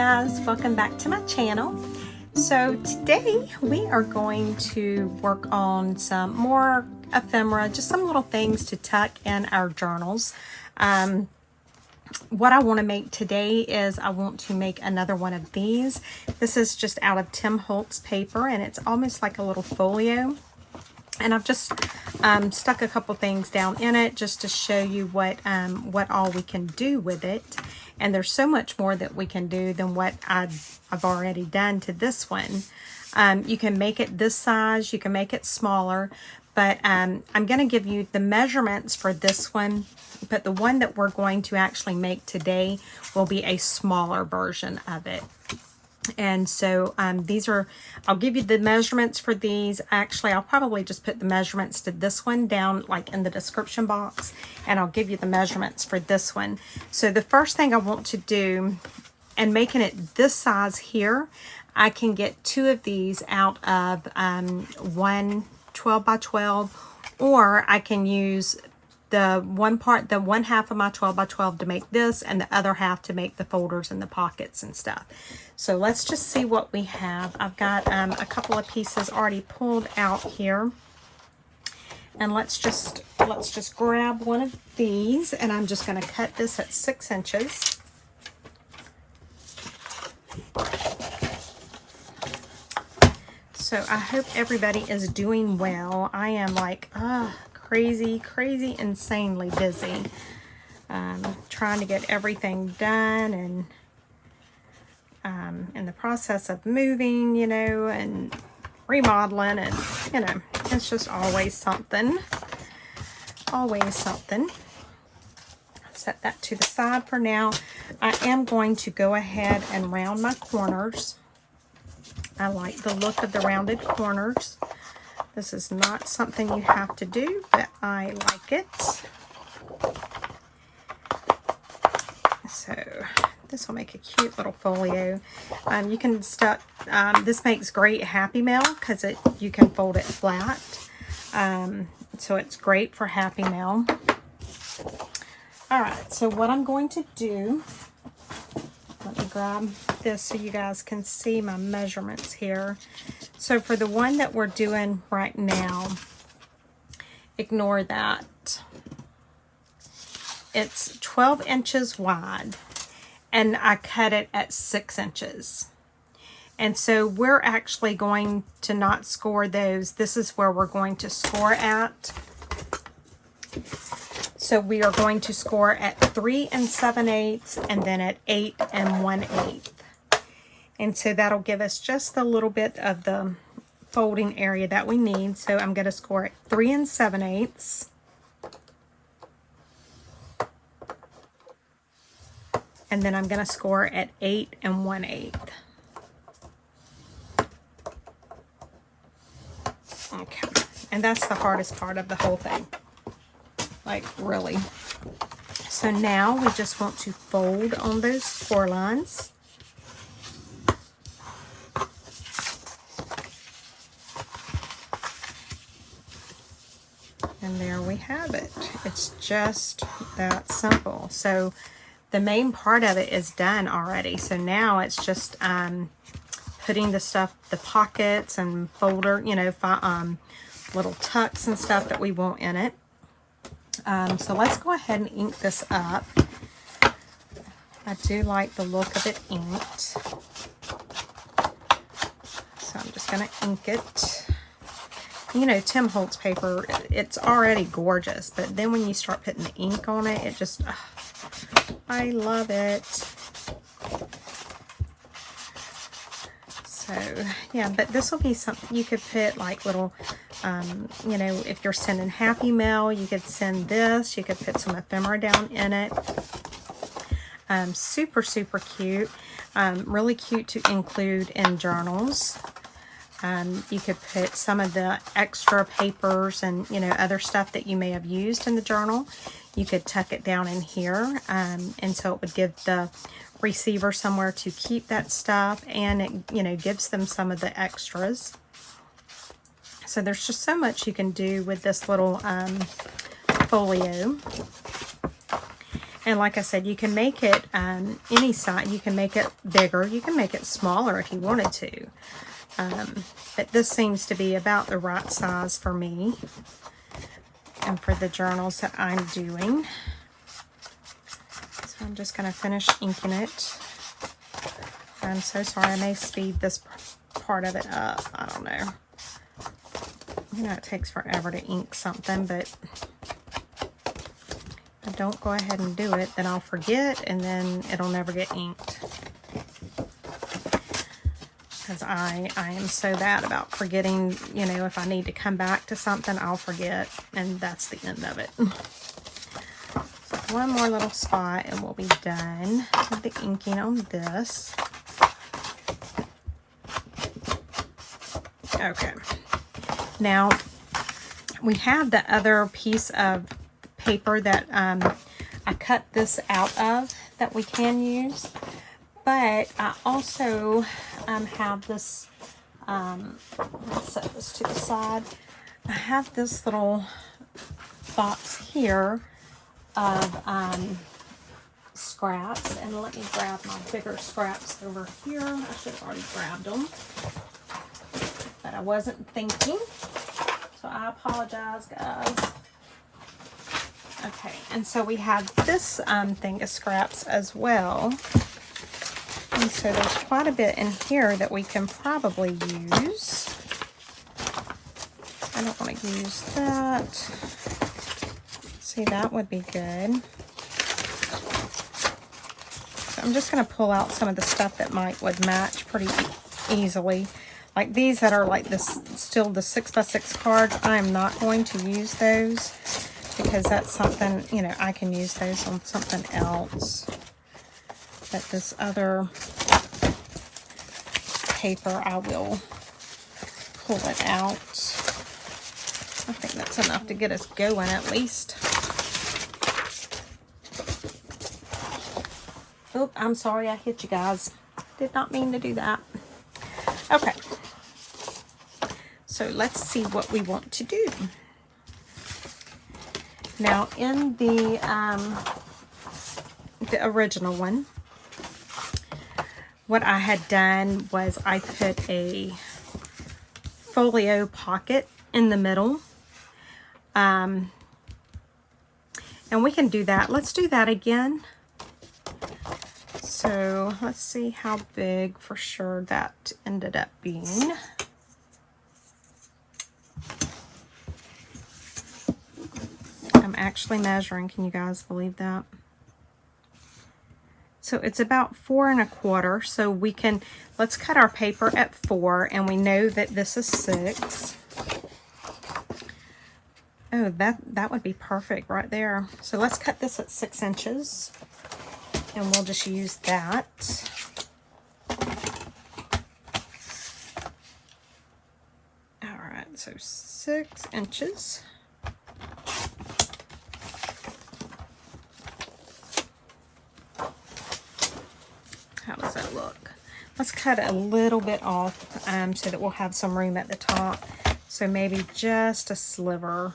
guys, welcome back to my channel. So today we are going to work on some more ephemera, just some little things to tuck in our journals. What I want to make today is I want to make another one of these. This is just out of Tim Holtz paper, and it's almost like a little folio. And I've just stuck a couple things down in it just to show you what all we can do with it. And there's so much more that we can do than what I've already done to this one. You can make it this size, you can make it smaller, but I'm going to give you the measurements for this one. But the one that we're going to actually make today will be a smaller version of it. And so these are, I'll give you the measurements for these. Actually, I'll probably just put the measurements to this one down like in the description box, and I'll give you the measurements for this one. So the first thing I want to do, and making it this size here, I can get two of these out of one 12 by 12, or I can use the one half of my 12 by 12 to make this, and the other half to make the folders and the pockets and stuff. So let's just see what we have. I've got a couple of pieces already pulled out here, and let's just grab one of these, and I'm just going to cut this at 6 inches. So I hope everybody is doing well. I am like crazy, insanely busy, trying to get everything done, and in the process of moving, you know, and remodeling, and you know, it's just always something. Set that to the side for now. I am going to go ahead and round my corners. I like the look of the rounded corners. This is not something you have to do, but I like it. So this will make a cute little folio. You can stuff, this makes great Happy Mail because you can fold it flat. So it's great for Happy Mail. All right, so what I'm going to do, let me grab this so you guys can see my measurements here. So for the one that we're doing right now, ignore that. It's 12 inches wide, and I cut it at 6 inches. And so we're actually going to not score those. This is where we're going to score at. So we are going to score at 3 7/8 and then at 8 1/8. And so that'll give us just a little bit of the folding area that we need. So I'm going to score at 3 7/8. And then I'm going to score at 8 1/8. Okay. And that's the hardest part of the whole thing. Like, really. So now we just want to fold on those score lines. And there we have it. It's just that simple. So the main part of it is done already. So now it's just putting the stuff, the pockets and folder, you know, little tucks and stuff that we want in it. So let's go ahead and ink this up. I do like the look of it inked. So I'm just going to ink it. You know, Tim Holtz paper, it's already gorgeous, but then when you start putting the ink on it, it just, I love it. So, yeah, but this will be something you could put like little, you know, if you're sending Happy Mail, you could send this. You could put some ephemera down in it. Super cute. Really cute to include in journals. You could put some of the extra papers and, you know, other stuff that you may have used in the journal. You could tuck it down in here, and so it would give the receiver somewhere to keep that stuff, and it, you know, gives them some of the extras. So there's just so much you can do with this little folio. And like I said, you can make it any size. You can make it bigger. You can make it smaller if you wanted to. But this seems to be about the right size for me and for the journals that I'm doing. So I'm just going to finish inking it. I'm so sorry. I may speed this part of it up. I don't know. You know, it takes forever to ink something, but if I don't go ahead and do it, then I'll forget, and then it'll never get inked. Because I am so bad about forgetting, you know, if I need to come back to something, I'll forget, and that's the end of it. So one more little spot, and we'll be done with the inking on this. Okay. Now, we have the other piece of paper that I cut this out of that we can use. But I also have this, let's set this to the side. I have this little box here of scraps. And let me grab my bigger scraps over here. I should have already grabbed them. But I wasn't thinking. So I apologize, guys. Okay, and so we have this thing of scraps as well. And so there's quite a bit in here that we can probably use. I don't want to use that. See, that would be good. So I'm just going to pull out some of the stuff that would match pretty easily. Like these that are like this, still the 6x6 cards, I am not going to use those because that's something, you know, I can use those on something else. But this other paper, I will pull it out. I think that's enough to get us going at least. Oh, I'm sorry I hit you guys. Did not mean to do that. Okay. So let's see what we want to do. Now in the original one, what I had done was I put a folio pocket in the middle. And we can do that. Let's do that again. So let's see how big for sure that ended up being. I'm actually measuring. Can you guys believe that? So it's about 4 1/4. So we can, let's cut our paper at 4, and we know that this is 6. Oh, that would be perfect right there. So let's cut this at 6 inches, and we'll just use that. All right, so 6 inches. How does that look? Let's cut a little bit off so that we'll have some room at the top. So maybe just a sliver.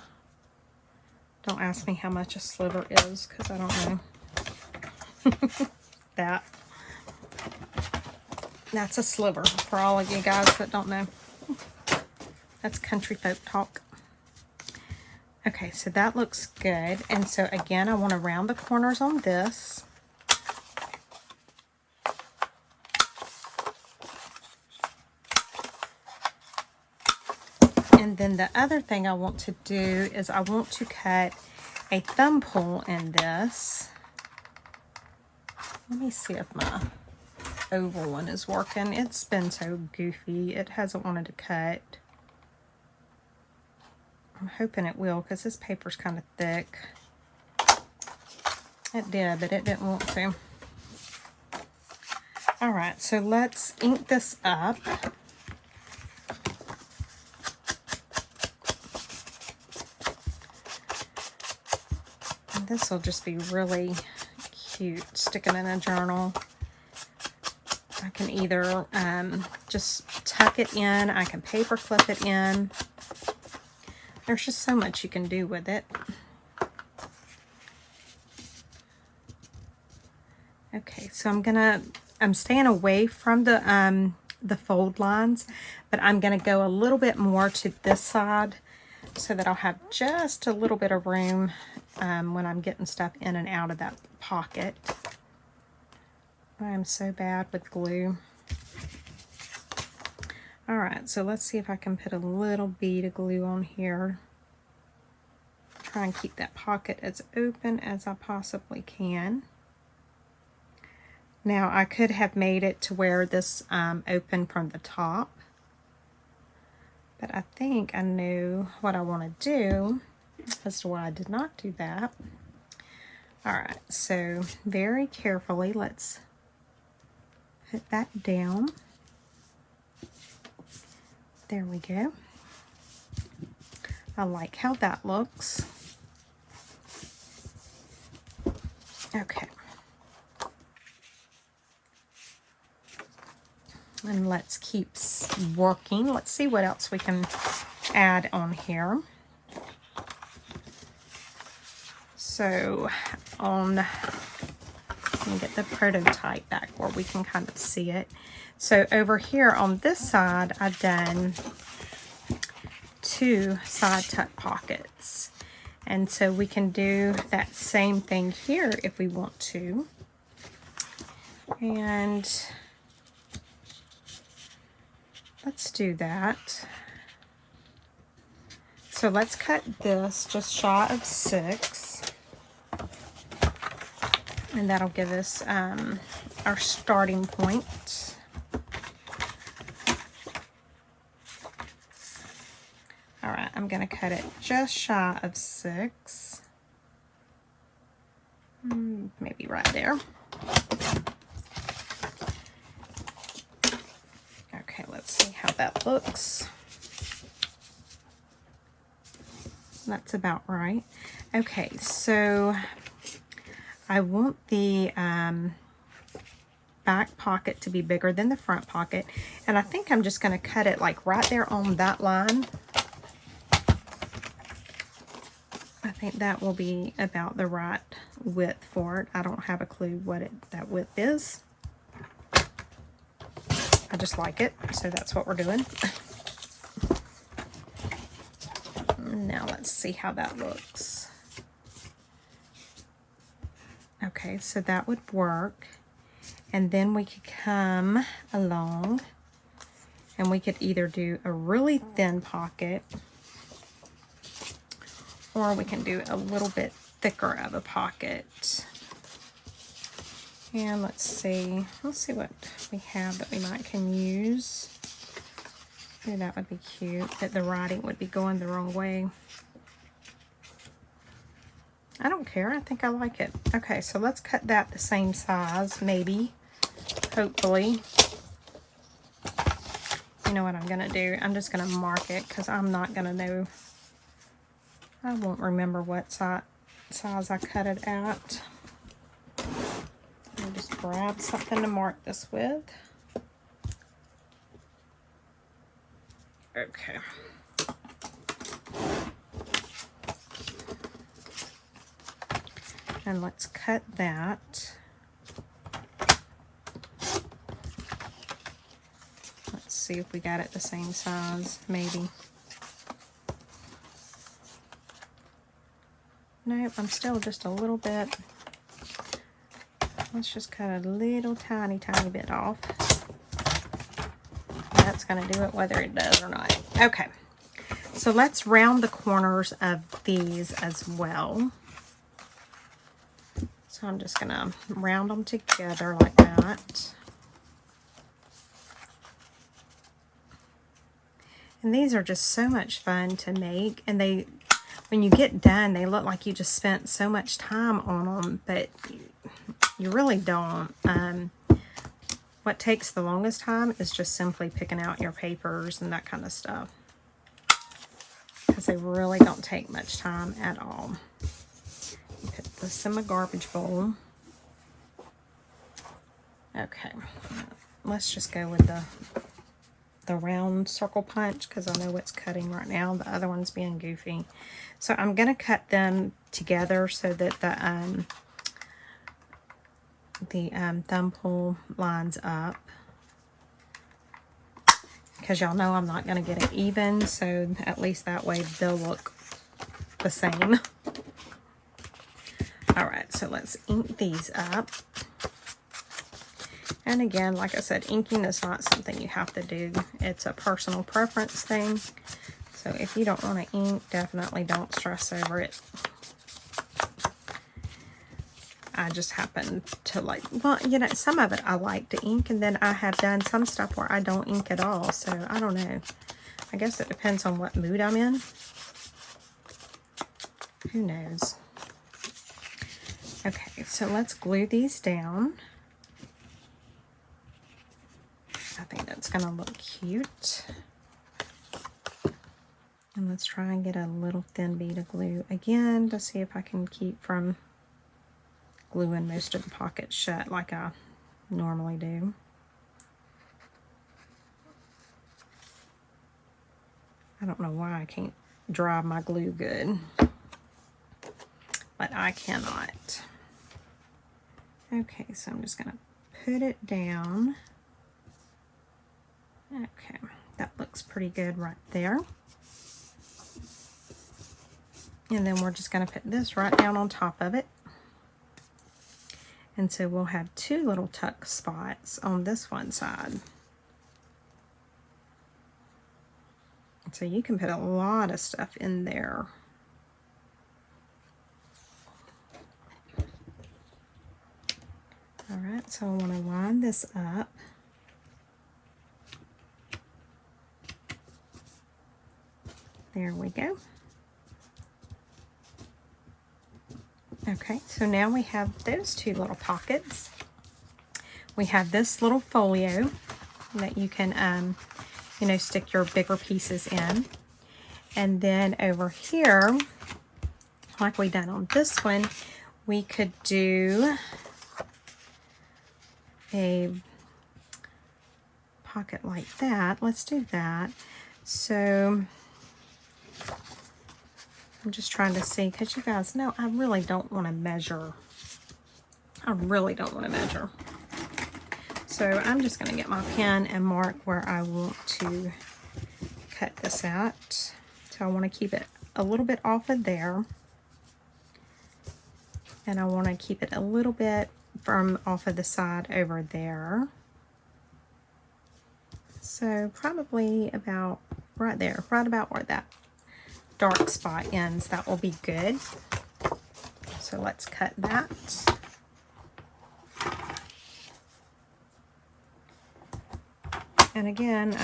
Don't ask me how much a sliver is because I don't know. That's a sliver for all of you guys that don't know. That's country folk talk. Okay, so that looks good. And so again, I want to round the corners on this. And then the other thing I want to do is I want to cut a thumb pull in this. Let me see if my oval one is working. It's been so goofy. It hasn't wanted to cut. I'm hoping it will because this paper's kind of thick. It did, but it didn't want to. All right, so let's ink this up. This will just be really cute sticking in a journal. I can either just tuck it in, I can paper clip it in. There's just so much you can do with it. Okay, so I'm staying away from the fold lines, but I'm gonna go a little bit more to this side so that I'll have just a little bit of room when I'm getting stuff in and out of that pocket. I'm so bad with glue. All right, so let's see if I can put a little bead of glue on here. Try and keep that pocket as open as I possibly can. Now I could have made it to where this open from the top, but I think I know what I want to do as to why I did not do that. All right, so very carefully, let's put that down. There we go. I like how that looks. Okay. And let's keep working. Let's see what else we can add on here. So let me get the prototype back where we can kind of see it. So over here on this side, I've done 2 side tuck pockets. And so we can do that same thing here if we want to. And let's do that. So let's cut this just shy of 6. And that'll give us our starting point. All right, I'm gonna cut it just shy of 6. Maybe right there. Okay, let's see how that looks. That's about right. Okay, so I want the back pocket to be bigger than the front pocket, and I think I'm just going to cut it like right there on that line. I think that will be about the right width for it. I don't have a clue what that width is. I just like it, so that's what we're doing. Now let's see how that looks. Okay, so that would work. And then we could come along and we could either do a really thin pocket, or we can do a little bit thicker of a pocket. And let's see what we have that we might can use. Maybe that would be cute, that the writing would be going the wrong way. I don't care, I think I like it. Okay, so let's cut that the same size, maybe, hopefully. You know what I'm gonna do? I'm just gonna mark it because I'm not gonna know. I won't remember what size I cut it at. I'll just grab something to mark this with. Okay. And let's cut that. Let's see if we got it the same size, maybe. Nope, I'm still just a little bit. Let's just cut a little tiny bit off. That's going to do it whether it does or not. Okay, so let's round the corners of these as well. So I'm just going to round them together like that. And these are just so much fun to make, and they, when you get done, they look like you just spent so much time on them, but you really don't. What takes the longest time is just simply picking out your papers and that kind of stuff, because they really don't take much time at all. Put this in my garbage bowl. Okay, let's just go with the round circle punch because I know what's cutting right now. The other one's being goofy. So I'm going to cut them together so that the thumb pull lines up, because y'all know I'm not going to get it even, so at least that way they'll look the same. Alright, so let's ink these up. And again, like I said, inking is not something you have to do. It's a personal preference thing. So if you don't want to ink, definitely don't stress over it. I just happen to like, well, you know, some of it I like to ink, and then I have done some stuff where I don't ink at all. So I don't know. I guess it depends on what mood I'm in. Who knows? Okay, so let's glue these down. I think that's going to look cute. And let's try and get a little thin bead of glue again to see if I can keep from gluing most of the pockets shut like I normally do. I don't know why I can't dry my glue good, but I cannot. Okay, so I'm just going to put it down. Okay, that looks pretty good right there. And then we're just going to put this right down on top of it. And so we'll have two little tuck spots on this one side. So you can put a lot of stuff in there. All right, so I want to line this up. There we go. Okay, so now we have those two little pockets. We have this little folio that you can, you know, stick your bigger pieces in. And then over here, like we done on this one, we could do a pocket like that. Let's do that. So I'm just trying to see, because you guys know I really don't want to measure. I really don't want to measure. So I'm just going to get my pen and mark where I want to cut this at. So I want to keep it a little bit off of there. And I want to keep it a little bit from off of the side over there. So probably about right there, right about where that dark spot ends. That will be good. So let's cut that. And again,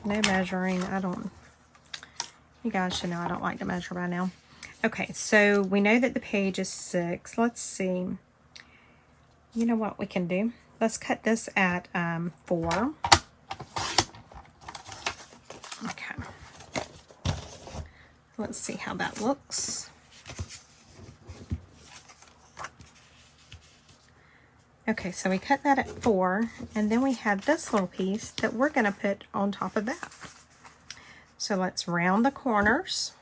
no measuring. You guys should know I don't like to measure by now. Okay, so we know that the page is 6. Let's see. You know what we can do? Let's cut this at 4. Okay. Let's see how that looks. Okay, so we cut that at 4, and then we have this little piece that we're going to put on top of that. So let's round the corners.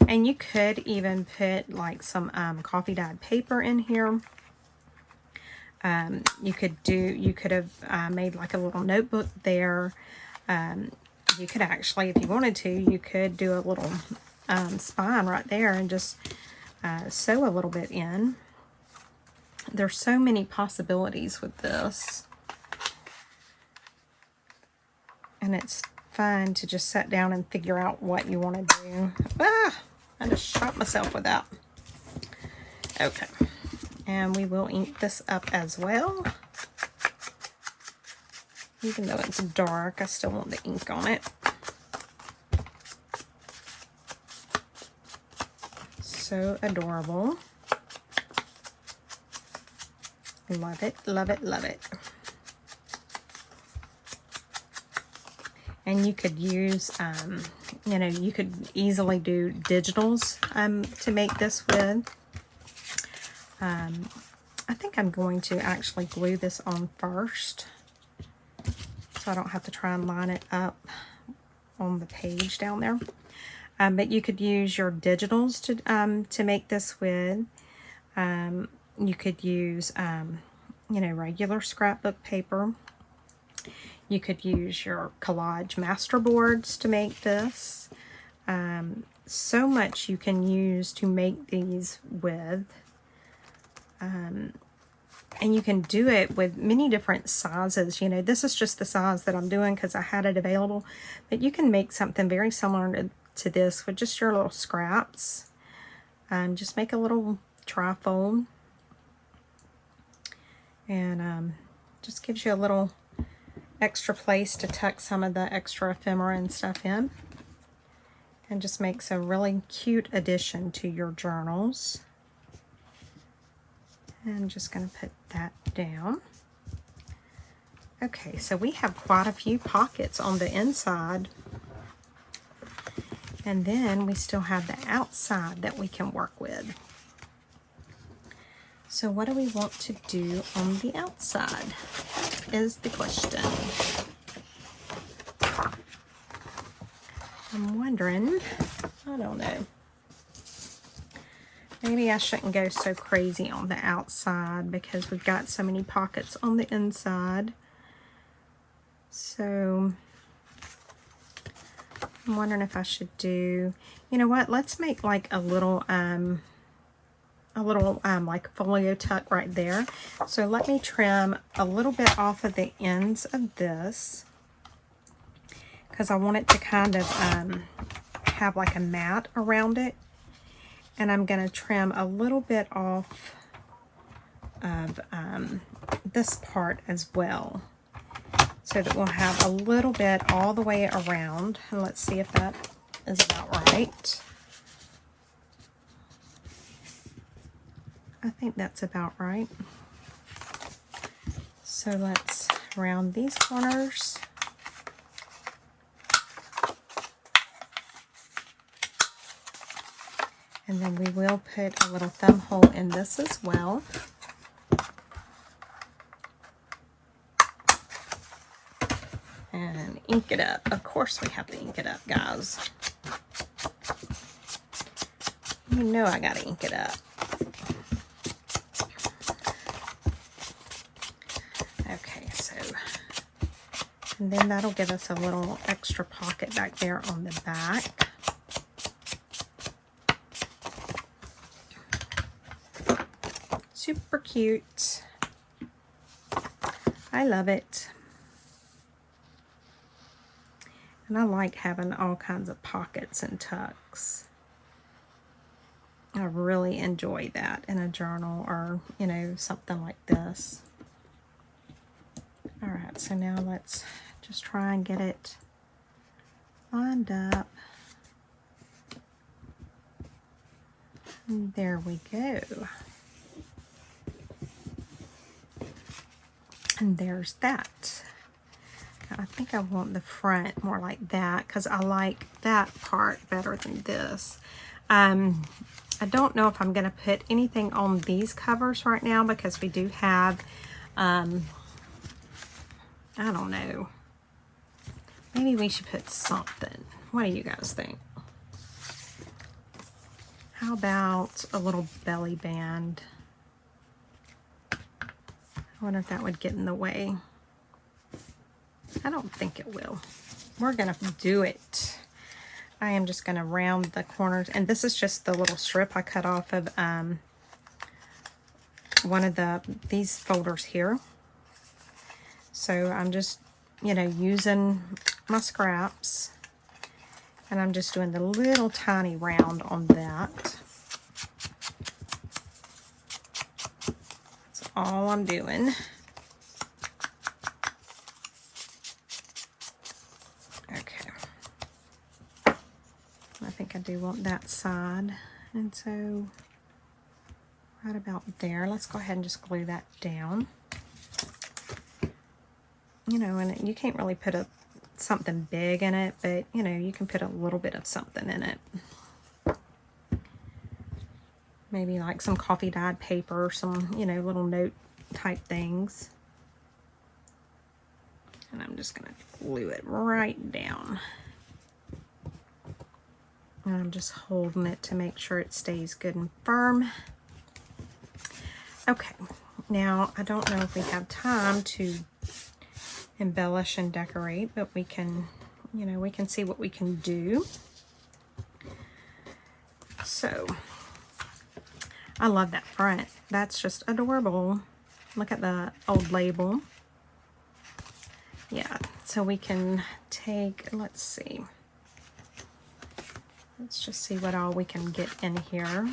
And you could even put like some coffee dyed paper in here. You could have made like a little notebook there. You could actually, if you wanted to, you could do a little spine right there and just sew a little bit in. There's so many possibilities with this. And it's fun to just sit down and figure out what you want to do. Ah! I just shot myself with that. Okay. And we will ink this up as well. Even though it's dark, I still want the ink on it. So adorable. Love it, love it, love it. And you could use, you know, you could easily do digitals to make this with. I think I'm going to actually glue this on first, so I don't have to try and line it up on the page down there. But you could use your digitals to make this with. You could use, you know, regular scrapbook paper. You could use your collage master boards to make this. So much you can use to make these with. And you can do it with many different sizes. You know, this is just the size that I'm doing because I had it available. But you can make something very similar to this with just your little scraps. Just make a little trifold. And just gives you a little extra place to tuck some of the extra ephemera and stuff in. And just makes a really cute addition to your journals. I'm just going to put that down. Okay, so we have quite a few pockets on the inside. And then we still have the outside that we can work with. So what do we want to do on the outside is the question. I'm wondering, I don't know. Maybe I shouldn't go so crazy on the outside because we've got so many pockets on the inside. So I'm wondering if I should do, you know what, let's make like a little like folio tuck right there. So let me trim a little bit off of the ends of this because I want it to kind of have like a mat around it. And I'm going to trim a little bit off of this part as well, so that we'll have a little bit all the way around. And let's see if that is about right. I think that's about right. So let's round these corners. And then we will put a little thumb hole in this as well. And ink it up. Of course we have to ink it up, guys. You know I gotta ink it up. Okay, so, and then that'll give us a little extra pocket back there on the back. Super cute. I love it. And I like having all kinds of pockets and tucks. I really enjoy that in a journal or, you know, something like this. All right, so now let's just try and get it lined up. And there we go. And there's that. I think I want the front more like that because I like that part better than this. I don't know if I'm going to put anything on these covers right now because we do have, I don't know. Maybe we should put something. What do you guys think? How about a little belly band? I wonder if that would get in the way. I don't think it will. We're going to do it. I am just going to round the corners. And this is just the little strip I cut off of one of these folders here. So I'm just, you know, using my scraps. And I'm just doing the little tiny round on that. All I'm doing. Okay. I think I do want that side. And so right about there, let's go ahead and just glue that down. You know, and you can't really put something big in it, but you know, you can put a little bit of something in it. Maybe like some coffee dyed paper, some, you know, little note type things. And I'm just going to glue it right down. And I'm just holding it to make sure it stays good and firm. Okay, now I don't know if we have time to embellish and decorate, but we can, you know, we can see what we can do. So, I love that front. That's just adorable. Look at the old label. Yeah, so we can take, let's see. Let's just see what all we can get in here.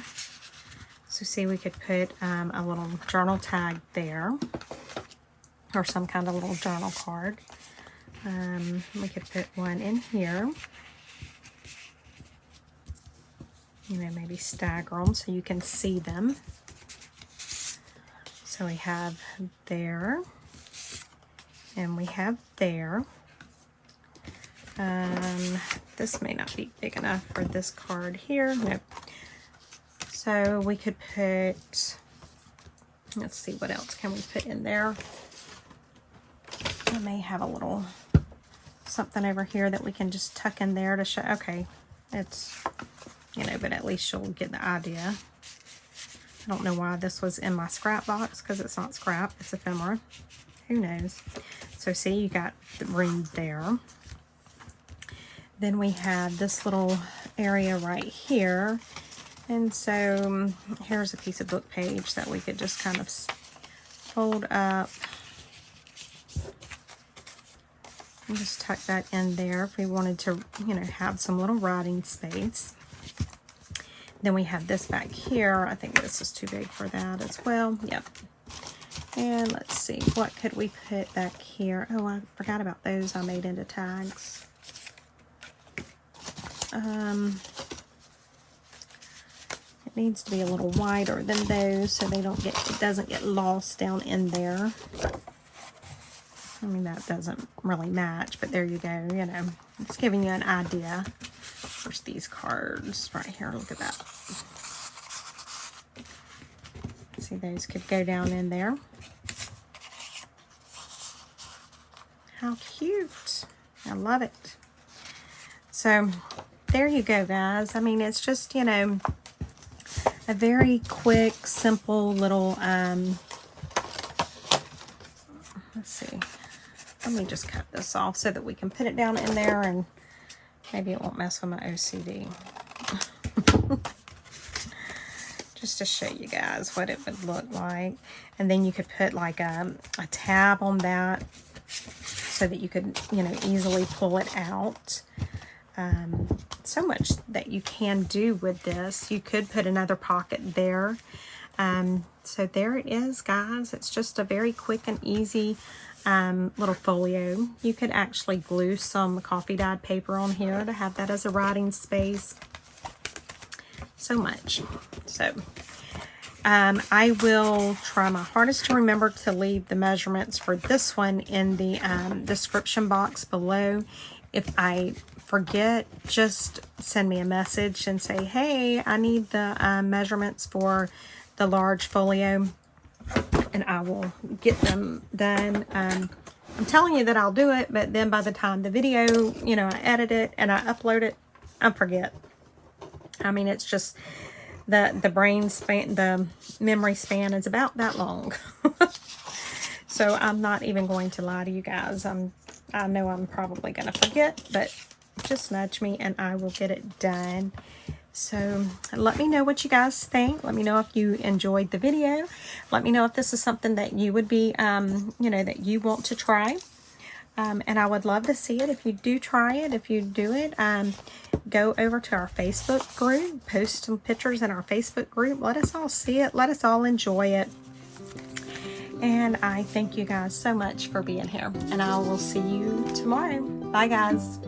So see, we could put a little journal tag there, or some kind of little journal card. We could put one in here. You know, maybe stagger them so you can see them. So we have there, and we have there. This may not be big enough for this card here. Nope. So we could put, let's see, what else can we put in there? I may have a little something over here that we can just tuck in there to show. Okay, it's, you know, but at least you'll get the idea. I don't know why this was in my scrap box, because it's not scrap, it's ephemera. Who knows? So see, you got the room there. Then we have this little area right here. And so here's a piece of book page that we could just kind of fold up. And just tuck that in there if we wanted to, you know, have some little writing space. Then we have this back here. I think this is too big for that as well. Yep. And let's see, what could we put back here? Oh, I forgot about those I made into tags. It needs to be a little wider than those so they don't get, it doesn't get lost down in there. I mean, that doesn't really match, but there you go. You know, it's giving you an idea. There's these cards right here. Look at that. See, those could go down in there. How cute. I love it. So, there you go, guys. I mean, it's just, you know, a very quick, simple little, let's see. Let me just cut this off so that we can put it down in there, and maybe it won't mess with my OCD. Just to show you guys what it would look like. And then you could put like a tab on that so that you could, you know, easily pull it out. So much that you can do with this. You could put another pocket there. So there it is, guys. It's just a very quick and easy little folio. You could actually glue some coffee dyed paper on here to have that as a writing space. So much. So I will try my hardest to remember to leave the measurements for this one in the description box below. If I forget, just send me a message and say, hey, I need the measurements for the large folio, and I will get them done. I'm telling you that I'll do it, but then by the time the video, you know, I edit it and I upload it, I forget. I mean, it's just the brain span, the memory span is about that long. So I'm not even going to lie to you guys. I know I'm probably going to forget, but just nudge me and I will get it done. So let me know what you guys think. Let me know if you enjoyed the video. Let me know if this is something that you would be, you know, that you want to try. And I would love to see it if you do try it. If you do it, go over to our Facebook group, post some pictures in our Facebook group. Let us all see it. Let us all enjoy it. And I thank you guys so much for being here. And I will see you tomorrow. Bye, guys.